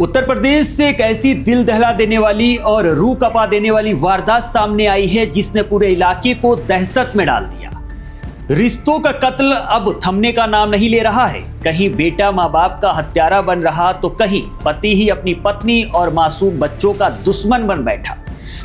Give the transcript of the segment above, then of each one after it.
उत्तर प्रदेश से एक ऐसी दिल दहला देने वाली और रूह कपा देने वाली वारदात सामने आई है जिसने पूरे इलाके को दहशत में डाल दिया। रिश्तों का कत्ल अब थमने का नाम नहीं ले रहा है। कहीं बेटा माँ बाप का हत्यारा बन रहा तो कहीं पति ही अपनी पत्नी और मासूम बच्चों का दुश्मन बन बैठा।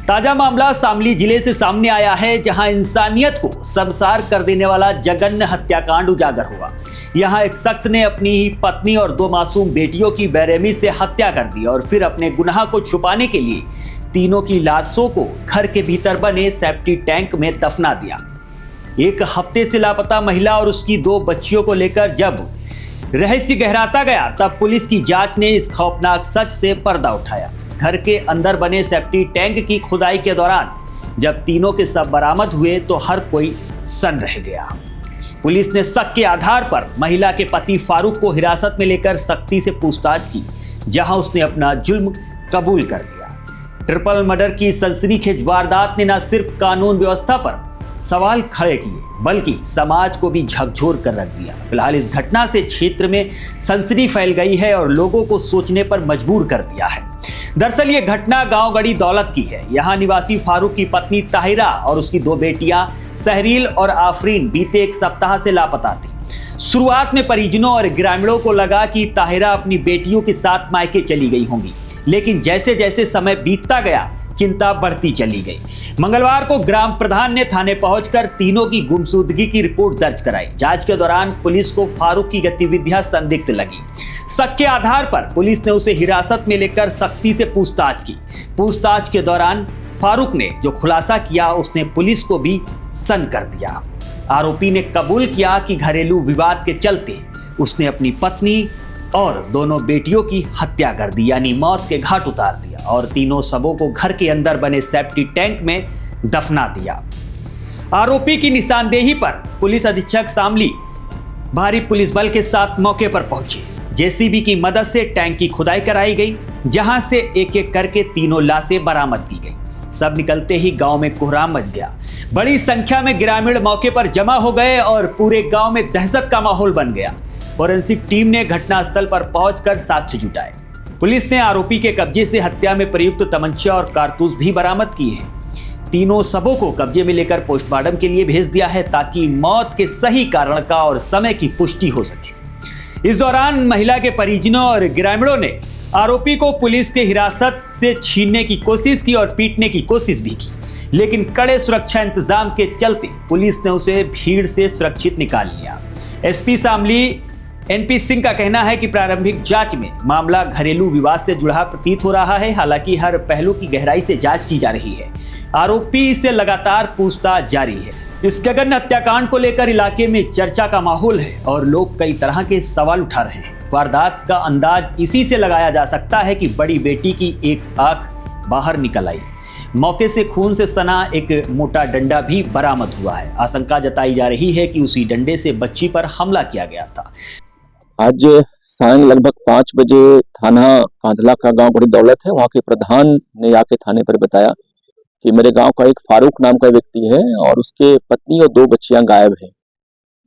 ताजा मामला शामली जिले से सामने आया है, जहां इंसानियत को शर्मसार कर देने वाला जघन्य हत्याकांड उजागर हुआ। यहां एक शख्स ने अपनी ही पत्नी और 2 मासूम बेटियों की बेरहमी से हत्या कर दी और फिर अपने गुनाह को छुपाने के लिए तीनों की लाशों को घर के भीतर बने सेप्टी टैंक में दफना दिया। एक हफ्ते से लापता महिला और उसकी 2 बच्चियों को लेकर जब रहस्य गहराता गया, तब पुलिस की जांच ने इस खौफनाक सच से पर्दा उठाया। घर के अंदर बने सेप्टी टैंक की खुदाई के दौरान जब तीनों के शव बरामद हुए तो हर कोई सन्न रह गया। पुलिस ने शक के आधार पर महिला के पति फारूक को हिरासत में लेकर सख्ती से पूछताछ की, जहां उसने अपना जुल्म कबूल कर लिया। ट्रिपल मर्डर की सनसनीखेज वारदात ने न सिर्फ कानून व्यवस्था पर सवाल खड़े किए बल्कि समाज को भी झकझोर कर रख दिया। फिलहाल इस घटना से क्षेत्र में सनसनी फैल गई है और लोगों को सोचने पर मजबूर कर दिया है। दरअसल ये घटना गांव गड़ी दौलत की है। यहाँ निवासी फारूक की पत्नी ताहिरा और उसकी 2 बेटियां सहरील और आफरीन बीते 1 सप्ताह से लापता थी। शुरुआत में परिजनों और ग्रामीणों को लगा कि ताहिरा अपनी बेटियों के साथ मायके चली गई होंगी, लेकिन जैसे जैसे समय बीतता गया चिंता बढ़ती चली गई। मंगलवार को ग्राम प्रधान ने थाने पहुंचकर तीनों की गुमशुदगी की रिपोर्ट दर्ज कराई। जांच के दौरान पुलिस को फारूक की गतिविधियां संदिग्ध लगी। शक के आधार पर पुलिस ने उसे हिरासत में लेकर सख्ती से पूछताछ की। पूछताछ के दौरान फारूक ने जो खुलासा किया उसने पुलिस को भी सन्न कर दिया। आरोपी ने कबूल किया कि घरेलू विवाद के चलते उसने अपनी पत्नी और दोनों बेटियों की हत्या कर दी, यानी मौत के घाट उतार दिया और तीनों शवों को घर के अंदर बने सेप्टी टैंक में दफना दिया। आरोपी की निशानदेही पर पुलिस अधीक्षक शामली भारी पुलिस बल के साथ मौके पर पहुंचे। जेसीबी की मदद से टैंक की खुदाई कराई गई, जहां से एक एक करके तीनों लाशें बरामद की गई। सब निकलते ही गांव में कोहराम मच गया। बड़ी संख्या में ग्रामीण मौके पर जमा हो गए और पूरे गांव में दहशत का माहौल बन गया। फोरेंसिक टीम ने घटनास्थल पर पहुंचकर साक्ष्य जुटाए। पुलिस ने आरोपी के कब्जे से हत्या में प्रयुक्त तमंचा और कारतूस भी बरामद किए हैं। तीनों शवों को कब्जे में लेकर पोस्टमार्टम के लिए भेज दिया है ताकि मौत के सही कारण का और समय की पुष्टि हो सके। इस दौरान महिला के परिजनों और ग्रामीणों ने आरोपी को पुलिस के हिरासत से छीनने की कोशिश की और पीटने की कोशिश भी की, लेकिन कड़े सुरक्षा इंतजाम के चलते पुलिस ने उसे भीड़ से सुरक्षित निकाल लिया। एसपी शामली एनपी सिंह का कहना है कि प्रारंभिक जांच में मामला घरेलू विवाद से जुड़ा प्रतीत हो रहा है। हालांकि हर पहलू की गहराई से जांच की जा रही है। आरोपी से लगातार पूछताछ जारी है। इस जघन्य हत्याकांड को लेकर इलाके में चर्चा का माहौल है और लोग कई तरह के सवाल उठा रहे हैं। वारदात का अंदाज इसी से लगाया जा सकता है कि बड़ी बेटी की एक आंख बाहर निकल आई। मौके से खून से सना एक मोटा डंडा भी बरामद हुआ है। आशंका जताई जा रही है कि उसी डंडे से बच्ची पर हमला किया गया था। आज सायं लगभग 5 बजे थाना कांधला का गांव बड़ी दौलत है, वहाँ के प्रधान ने आके थाने पर बताया कि मेरे गांव का एक फारूक नाम का व्यक्ति है और उसके पत्नी और 2 बच्चियां गायब हैं।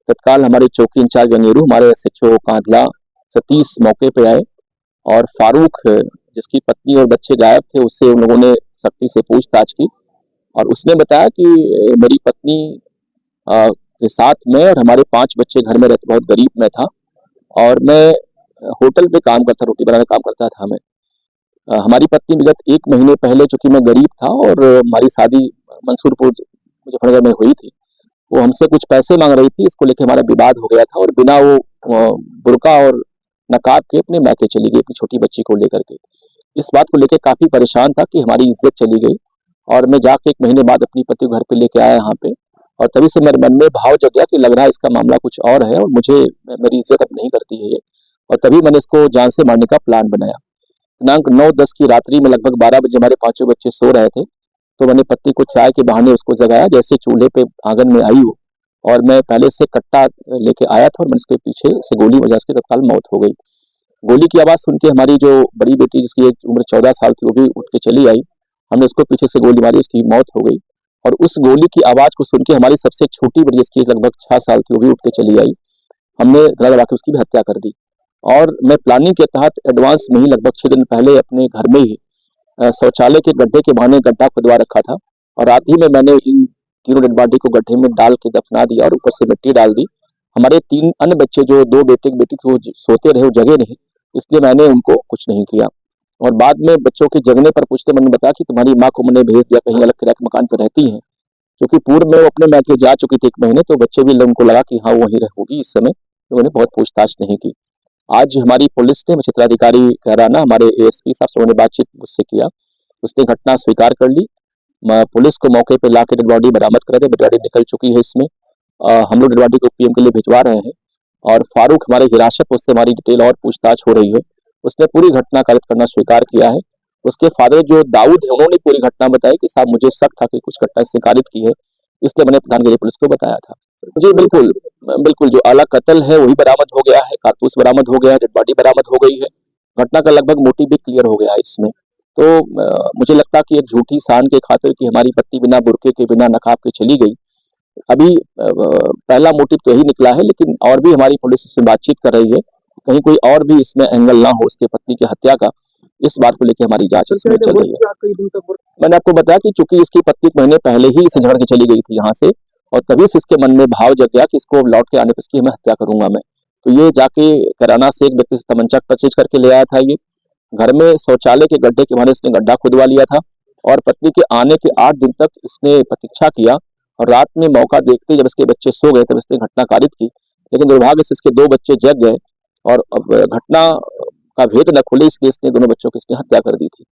तत्काल हमारे चौकी इंचार्ज अंगेरू, हमारे एसएचओ कांधला सतीश मौके पे आए और फारूक जिसकी पत्नी और बच्चे गायब थे उससे उन लोगों ने सख्ती से पूछताछ की और उसने बताया कि मेरी पत्नी के साथ में और हमारे 5 बच्चे घर में रहते, बहुत गरीब में था और मैं होटल पे काम करता, रोटी बनाने काम करता था मैं। हमारी पत्नी विगत 1 महीने पहले, चूंकि मैं गरीब था और हमारी शादी मंसूरपुर मुजफ्फरनगर में हुई थी, वो हमसे कुछ पैसे मांग रही थी। इसको लेके हमारा विवाद हो गया था और बिना वो बुर्का और नकाब के अपने मैके चली गई अपनी छोटी बच्ची को लेकर के। इस बात को लेकर काफी परेशान था कि हमारी इज्जत चली गई और मैं जाके 1 महीने बाद अपनी पति को घर पे लेके आया यहाँ पे और तभी से मेरे मन में भाव जग गया कि लग रहा है इसका मामला कुछ और है और मुझे मेरी इज्जत अब नहीं करती है ये, और तभी मैंने इसको जान से मारने का प्लान बनाया। दिनांक 9-10 की रात्रि में लगभग 12 बजे हमारे 5 बच्चे सो रहे थे, तो मैंने पत्नी को चाय के बहाने उसको जगाया। जैसे चूल्हे पे आंगन में आई हो और मैं पहले से कट्टा लेके आया था और मैंने उसके पीछे से गोली बजा, उसकी तत्काल मौत हो गई। गोली की आवाज़ सुन के हमारी जो बड़ी बेटी जिसकी उम्र 14 साल थी वो भी उठ के चली आई। हमने उसको पीछे से गोली मारी, उसकी मौत हो गई। और उस गोली की आवाज़ को सुन के हमारी सबसे छोटी बेटी जिसकी लगभग 6 साल थी वो भी उठ के चली आई। हमने गला दबा के उसकी भी हत्या कर दी। और मैं प्लानिंग के तहत एडवांस में ही लगभग 6 दिन पहले अपने घर में ही शौचालय के गड्ढे के बहाने गड्ढा खुदवा रखा था और रात ही में मैंने इन तीनों डेड बॉडी को गड्ढे में डाल के दफना दिया और ऊपर से मिट्टी डाल दी। हमारे 3 अन्य बच्चे, जो 2 बेटे की बेटी थी, वो सोते रहे, वो जगे नहीं, इसलिए मैंने उनको कुछ नहीं किया। और बाद में बच्चों के जगने पर पूछते मैंने बताया कि तुम्हारी माँ को मैंने भेज दिया, कहीं अलग किराए के मकान पर रहती हैं, क्योंकि पूर्व में वो अपने मैके जा चुकी थी 1 महीने, तो बच्चे भी उनको लगा कि हाँ वहीं होगी इस समय, तो उन्होंने बहुत पूछताछ नहीं की। आज हमारी पुलिस ने, क्षेत्राधिकारी कैराना, हमारे एएसपी साहब से उन्होंने बातचीत मुझसे किया, उसने घटना स्वीकार कर ली। पुलिस को मौके पे लाके डेड बॉडी बरामद करा दी, डेड बॉडी निकल चुकी है इसमें। हम लोग डेड बॉडी को पीएम के लिए भिजवा रहे हैं और फारूक हमारे हिरासत में, उससे हमारी डिटेल और पूछताछ हो रही है। उसने पूरी घटना कारित करना स्वीकार किया है। उसके फादर जो दाऊद है, उन्होंने पूरी घटना बताई कि साहब मुझे शक था कि कुछ घटना इसने कारित की है, इसलिए मैंने प्रधानगिरी पुलिस को बताया था। जी बिल्कुल, बिल्कुल जो आला कत्ल है वही बरामद हो गया है, कारतूस बरामद हो गया है, डेड बॉडी बरामद हो गई है। घटना का लगभग मोटिव भी क्लियर हो गया है इसमें। तो मुझे लगता कि एक झूठी शान के खातिर कि हमारी पत्नी बिना बुर्के के, बिना नकाब के चली गई, अभी पहला मोटिव तो यही निकला है, लेकिन और भी हमारी पुलिस इसमें बातचीत कर रही है, कहीं कोई और भी इसमें एंगल ना हो उसके पत्नी की हत्या का। इस बात को लेकर हमारी जांच इसमें चल रही है। मैंने आपको बताया कि चूंकि इसकी पत्नी महीने पहले ही इसे झगड़ के चली गई थी यहाँ से, और तभी से इसके मन में भाव जग गया कि इसको लौट के आने पर इसकी मैं हत्या करूंगा मैं। तो ये जाके कैराना से एक व्यक्ति से तमंचा परचेज करके ले आया था। ये घर में शौचालय के गड्ढे के बहाने इसने गड्ढा खुदवा लिया था और पत्नी के आने के 8 दिन तक इसने प्रतीक्षा किया और रात में मौका देखते जब इसके बच्चे सो गए तब इसने घटना कारित की। लेकिन दुर्भाग्य से इसके 2 बच्चे जग गए और अब घटना का भेद न खुले, इसलिए इसने दोनों बच्चों की इसने हत्या कर दी थी।